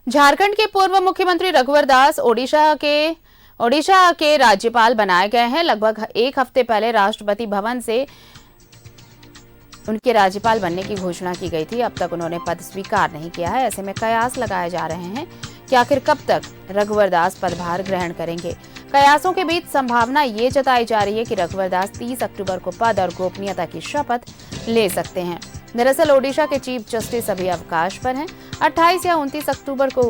झारखंड के पूर्व मुख्यमंत्री रघुवर दास ओडिशा के राज्यपाल बनाए गए हैं। लगभग एक हफ्ते पहले राष्ट्रपति भवन से उनके राज्यपाल बनने की घोषणा की गई थी। अब तक उन्होंने पद स्वीकार नहीं किया है। ऐसे में कयास लगाए जा रहे हैं कि आखिर कब तक रघुवर दास पदभार ग्रहण करेंगे। कयासों के बीच संभावना ये जताई जा रही है कि रघुवर दास 30 अक्टूबर को पद और गोपनीयता की शपथ ले सकते हैं। दरअसल ओडिशा के चीफ जस्टिस अभी अवकाश पर हैं। 28 या 29 अक्टूबर को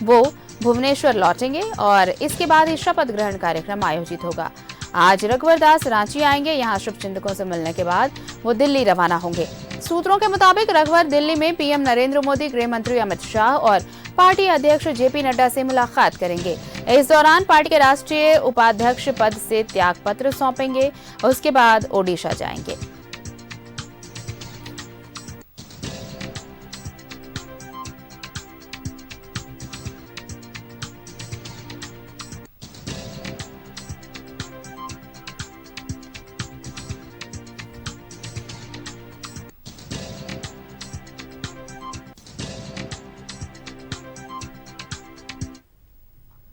वो भुवनेश्वर लौटेंगे और इसके बाद ही शपथ ग्रहण कार्यक्रम आयोजित होगा। आज रघुवर दास रांची आएंगे। यहां शुभचिंतकों से मिलने के बाद वो दिल्ली रवाना होंगे। सूत्रों के मुताबिक रघुवर दिल्ली में पीएम नरेंद्र मोदी, गृह मंत्री अमित शाह और पार्टी अध्यक्ष जेपी नड्डा से मुलाकात करेंगे। इस दौरान पार्टी के राष्ट्रीय उपाध्यक्ष पद से त्यागपत्र सौंपेंगे। उसके बाद ओडिशा जाएंगे।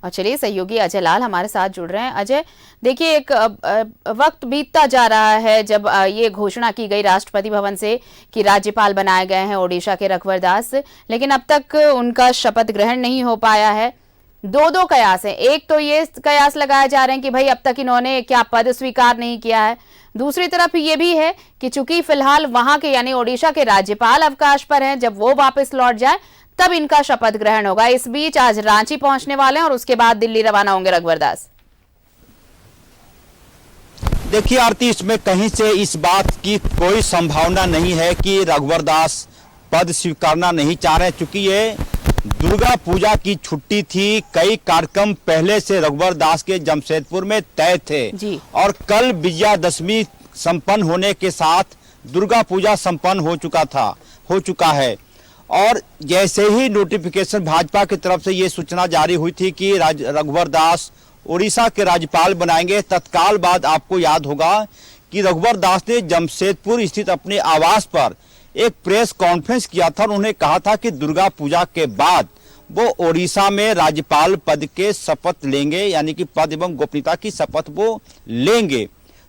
और चलिए सहयोगी अजय लाल हमारे साथ जुड़ रहे हैं। अजय, देखिए एक वक्त बीतता जा रहा है जब ये घोषणा की गई राष्ट्रपति भवन से कि राज्यपाल बनाए गए हैं ओडिशा के रघुवर दास, लेकिन अब तक उनका शपथ ग्रहण नहीं हो पाया है। दो कयास हैं। एक तो ये कयास लगाए जा रहे हैं कि भाई अब तक इन्होंने क्या पद स्वीकार नहीं किया है। दूसरी तरफ ये भी है कि चूंकि फिलहाल वहां के यानी ओडिशा के राज्यपाल अवकाश पर हैं, जब वो वापस लौट जाए तब इनका शपथ ग्रहण होगा। इस बीच आज रांची पहुंचने वाले हैं और उसके बाद दिल्ली रवाना होंगे रघुवर दास। देखिए आरती, इसमें कहीं से इस बात की कोई संभावना नहीं है कि रघुवर दास पद स्वीकारना नहीं चाह रहे, क्योंकि ये दुर्गा पूजा की छुट्टी थी। कई कार्यक्रम पहले से रघुवर दास के जमशेदपुर में तय थे जी। और कल विजयादशमी संपन्न होने के साथ दुर्गा पूजा संपन्न हो चुका है। और जैसे ही नोटिफिकेशन भाजपा की तरफ से ये सूचना जारी हुई थी कि रघुवर दास ओडिशा के राज्यपाल बनाएंगे, तत्काल बाद आपको याद होगा कि रघुवर दास ने जमशेदपुर स्थित अपने आवास पर एक प्रेस कॉन्फ्रेंस किया था और उन्होंने कहा था कि दुर्गा पूजा के बाद वो ओडिशा में राज्यपाल पद के शपथ लेंगे, यानी कि पद एवं गोपनीयता की शपथ वो लेंगे।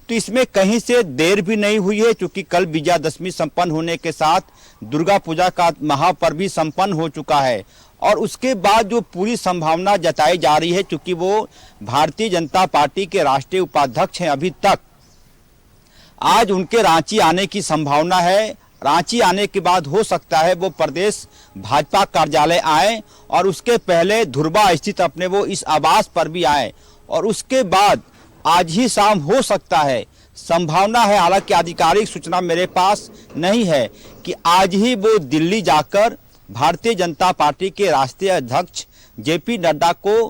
तो इसमें कहीं से देर भी नहीं हुई है, क्योंकि कल विजयादशमी संपन्न होने के साथ दुर्गा पूजा का महापर्व भी संपन्न हो चुका है। और उसके बाद जो पूरी संभावना जताई जा रही है, क्योंकि वो भारतीय जनता पार्टी के राष्ट्रीय उपाध्यक्ष हैं अभी तक, आज उनके रांची आने की संभावना है। रांची आने के बाद हो सकता है वो प्रदेश भाजपा कार्यालय आए और उसके पहले धुर्बा स्थित अपने वो इस आवास पर भी आए और उसके बाद आज ही शाम हो सकता है, संभावना है, हालांकि आधिकारिक सूचना मेरे पास नहीं है, कि आज ही वो दिल्ली जाकर भारतीय जनता पार्टी के राष्ट्रीय अध्यक्ष जेपी नड्डा को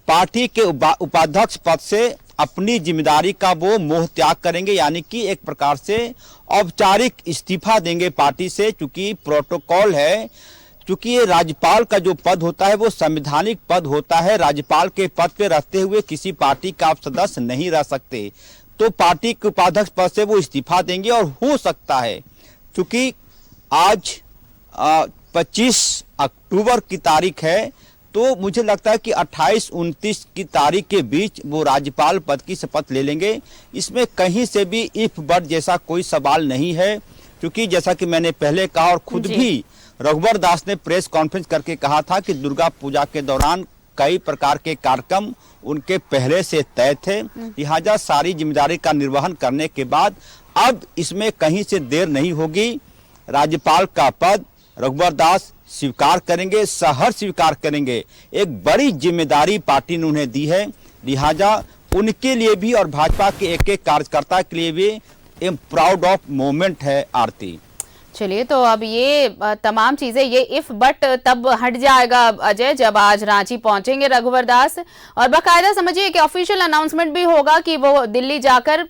पार्टी के उपाध्यक्ष पद से अपनी जिम्मेदारी का वो मोह त्याग करेंगे, यानी कि एक प्रकार से औपचारिक इस्तीफा देंगे पार्टी से। चूंकि प्रोटोकॉल है, क्योंकि ये राज्यपाल का जो पद होता है वो संवैधानिक पद होता है। राज्यपाल के पद पे रहते हुए किसी पार्टी का आप सदस्य नहीं रह सकते, तो पार्टी के उपाध्यक्ष पद से वो इस्तीफा देंगे। और हो सकता है, क्योंकि आज 25 अक्टूबर की तारीख है, तो मुझे लगता है कि 28-29 की तारीख के बीच वो राज्यपाल पद की शपथ ले लेंगे। इसमें कहीं से भी इफ बट जैसा कोई सवाल नहीं है, क्योंकि जैसा कि मैंने पहले कहा और खुद भी रघुवर दास ने प्रेस कॉन्फ्रेंस करके कहा था कि दुर्गा पूजा के दौरान कई प्रकार के कार्यक्रम उनके पहले से तय थे, लिहाजा सारी जिम्मेदारी का निर्वहन करने के बाद अब इसमें कहीं से देर नहीं होगी। राज्यपाल का पद रघुवर दास स्वीकार करेंगे, सहर्ष स्वीकार करेंगे। एक बड़ी जिम्मेदारी पार्टी ने उन्हें दी है, लिहाजा उनके लिए भी और भाजपा के एक एक कार्यकर्ता के लिए भी एक प्राउड ऑफ मोमेंट है आरती। चलिए, तो अब ये तमाम चीजें, ये इफ बट तब हट जाएगा अजय, जब आज रांची पहुंचेंगे रघुवर दास और बाकायदा समझिए कि ऑफिशियल अनाउंसमेंट भी होगा कि वो दिल्ली जाकर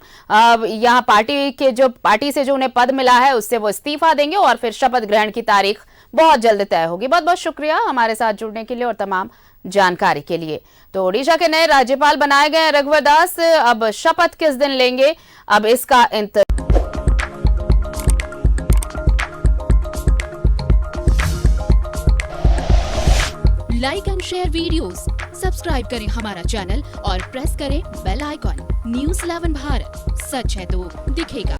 यहाँ पार्टी से जो उन्हें पद मिला है उससे वो इस्तीफा देंगे और फिर शपथ ग्रहण की तारीख बहुत जल्द तय होगी। बहुत बहुत शुक्रिया हमारे साथ जुड़ने के लिए और तमाम जानकारी के लिए। तो ओडिशा के नए राज्यपाल बनाए गए रघुवर दास, अब शपथ किस दिन लेंगे, अब इसका like and share videos, subscribe करें हमारा चैनल और प्रेस करें बेल आइकॉन। न्यूज़ 11 भारत, सच है तो दिखेगा।